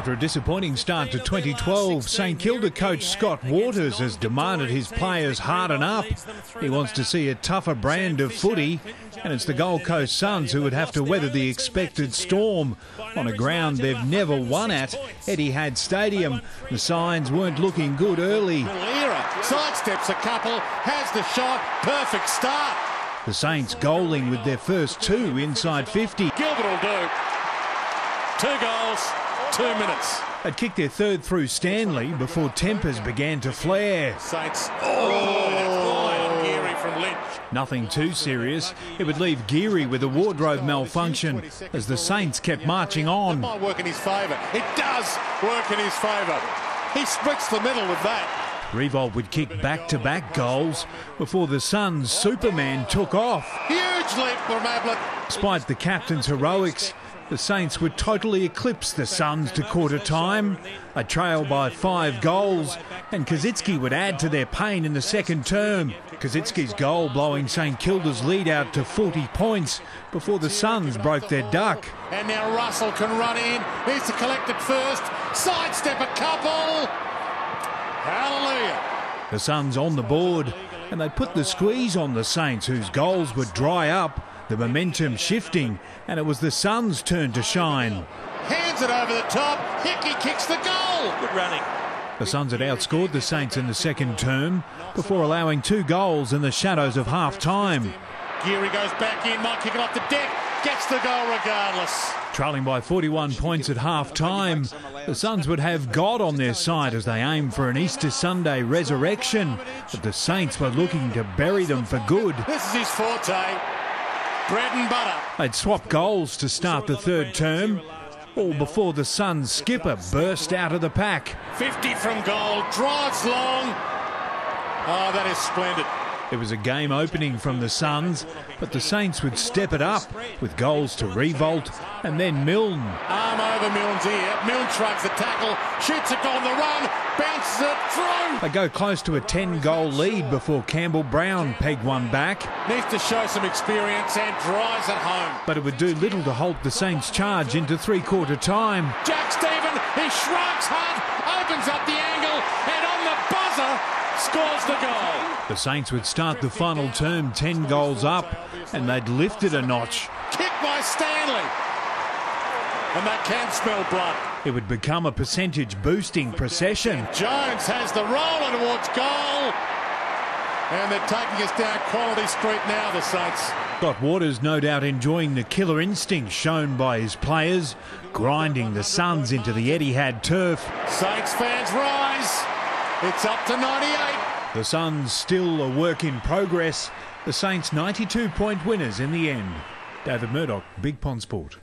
After a disappointing start to 2012, St Kilda coach Scott Waters has demanded his players harden up. He wants to see a tougher brand of footy, and it's the Gold Coast Suns who would have to weather the expected storm. On a ground they've never won at, Etihad Stadium, the signs weren't looking good early. Sidesteps a couple, has the shot, perfect start. The Saints goaling with their first two inside 50. Gilbert will do. 2 goals, 2 minutes. They'd kicked their third through Stanley before tempers began to flare. Saints. Oh, Geary from Lynch. Nothing too serious. It would leave Geary with a wardrobe malfunction as the Saints kept marching on. It might work in his favour. It does work in his favour. He splits the middle with that. Revolt would kick back-to-back goals before the Suns' Superman took off. Huge leap from Ablett. Despite the captain's heroics, the Saints would totally eclipse the Suns to quarter time. A trail by 5 goals, and Kazitsky would add to their pain in the second term. Kazitsky's goal blowing St Kilda's lead out to 40 points before the Suns broke their duck. And now Russell can run in. Needs to collect it first. Sidestep a couple. Hallelujah. The Suns on the board, and they put the squeeze on the Saints, whose goals would dry up, the momentum shifting, and it was the Suns' turn to shine. Hands it over the top. Hickey kicks the goal. Good running. The Suns had outscored the Saints in the second term before allowing 2 goals in the shadows of half-time. Geary goes back in, might kick it off the deck, gets the goal regardless. Trailing by 41 points at half-time, the Suns would have God on their side as they aimed for an Easter Sunday resurrection, but the Saints were looking to bury them for good. This is his forte, bread and butter. They'd swapped goals to start the third term, all before the Suns' skipper burst out of the pack. 50 from goal, drives long. Oh, that is splendid. It was a game opening from the Suns, but the Saints would step it up with goals to Revolt and then Milne. Arm over Milne's ear. Milne shrugs the tackle, shoots it on the run, bounces it through. They go close to a 10-goal lead before Campbell Brown pegged one back. Needs to show some experience and drives it home. But it would do little to halt the Saints' charge into three-quarter time. Jack Stephen, he shrugs hard, opens up the angle, and on the buzzer, scores the goal. The Saints would start the final term 10 goals up, and they'd lifted a notch. Kick by Stanley. And that can smell blood. It would become a percentage-boosting procession. Jones has the roller towards goal. And they're taking us down Quality Street now, the Saints. Scott Waters no doubt enjoying the killer instinct shown by his players, grinding the Suns into the Etihad turf. Saints fans rise. It's up to 98. The Suns still a work in progress. The Saints 92-point winners in the end. David Murdoch, Big Pond Sport.